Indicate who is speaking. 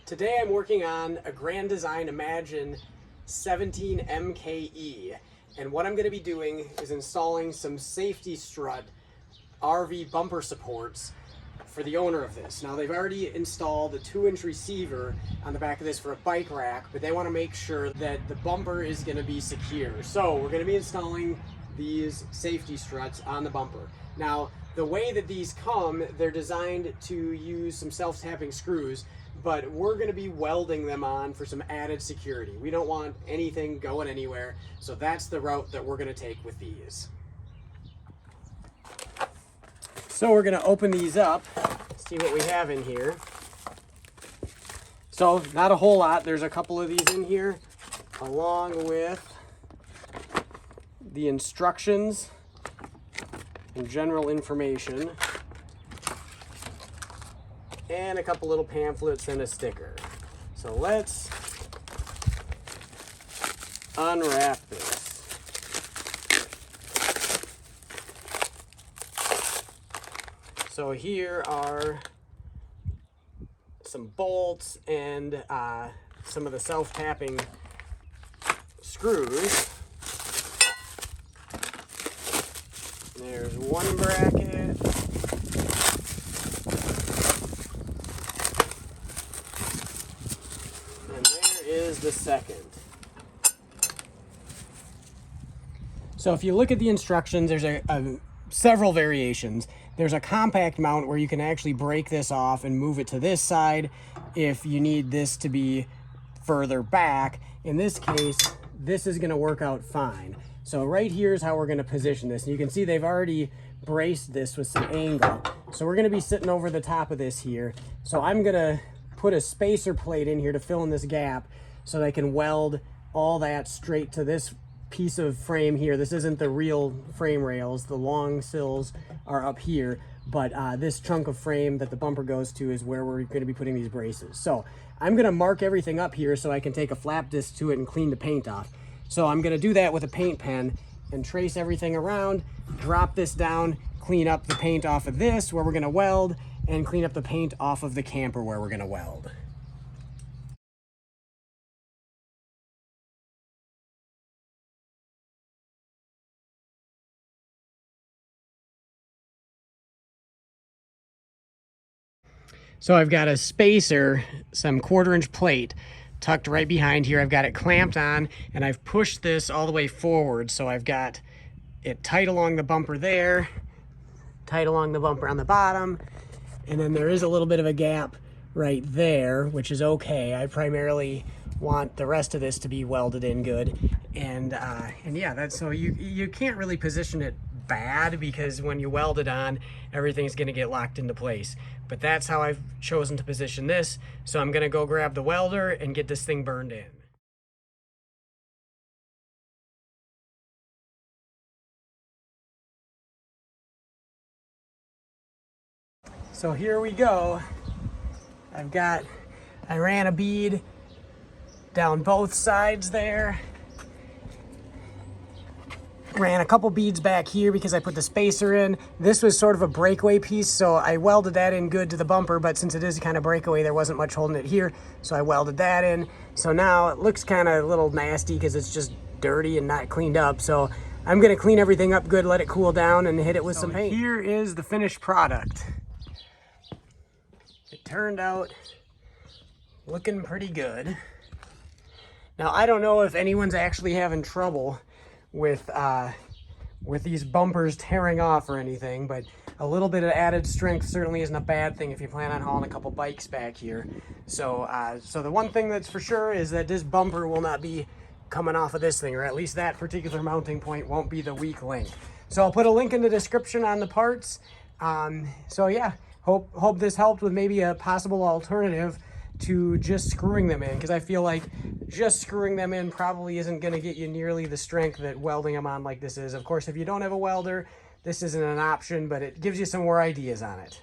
Speaker 1: Today I'm working on a Grand Design Imagine 17 MKE, and what I'm going to be doing is installing some SafetyStrut RV bumper supports for the owner of this. Now, they've already installed a 2-inch receiver on the back of this for a bike rack, but they want to make sure that the bumper is going to be secure. So we're going to be installing these SafetyStruts on the bumper. Now, the way that these come, they're designed to use some self-tapping screws, but we're going to be welding them on for some added security. We don't want anything going anywhere, so that's the route that we're going to take with these. So we're going to open these up, see what we have in here. So not a whole lot. There's a couple of these in here, along with the instructions and general information, and a couple little pamphlets and a sticker. So let's unwrap this. So here are some bolts and some of the self-tapping screws. There's one bracket. And there is the second. So if you look at the instructions, there's several variations. There's a compact mount where you can actually break this off and move it to this side if you need this to be further back. In this case, this is going to work out fine. So right here is how we're going to position this. And you can see they've already braced this with some angle. So we're going to be sitting over the top of this here. So I'm going to put a spacer plate in here to fill in this gap so that I can weld all that straight to this piece of frame here. This isn't the real frame rails. The long sills are up here, but this chunk of frame that the bumper goes to is where we're going to be putting these braces. So I'm going to mark everything up here so I can take a flap disc to it and clean the paint off. So I'm going to do that with a paint pen and trace everything around, drop this down, clean up the paint off of this where we're going to weld, and clean up the paint off of the camper where we're going to weld. So I've got a spacer, some 1/4-inch plate tucked right behind here. I've got it clamped on, and I've pushed this all the way forward. So I've got it tight along the bumper there, tight along the bumper on the bottom, and then there is a little bit of a gap right there, which is okay. I primarily want the rest of this to be welded in good. And yeah, that's so you can't really position it bad, because when you weld it on, everything's going to get locked into place. But that's how I've chosen to position this. So I'm going to go grab the welder and get this thing burned in. So here we go. I ran a bead down both sides there. Ran a couple beads back here because I put the spacer in. This was sort of a breakaway piece, so I welded that in good to the bumper, but since it is kind of breakaway, there wasn't much holding it here, so I welded that in. So now it looks kind of a little nasty because it's just dirty and not cleaned up. So I'm gonna clean everything up good, let it cool down, and hit it with some paint. Here is the finished product. It turned out looking pretty good. Now, I don't know if anyone's actually having trouble with these bumpers tearing off or anything, but a little bit of added strength certainly isn't a bad thing if you plan on hauling a couple bikes back here. So the one thing that's for sure is that this bumper will not be coming off of this thing, or at least that particular mounting point won't be the weak link. So I'll put a link in the description on the parts. So yeah, hope this helped with maybe a possible alternative to just screwing them in, because I feel like just screwing them in probably isn't going to get you nearly the strength that welding them on like this is. Of course, if you don't have a welder, this isn't an option, but it gives you some more ideas on it.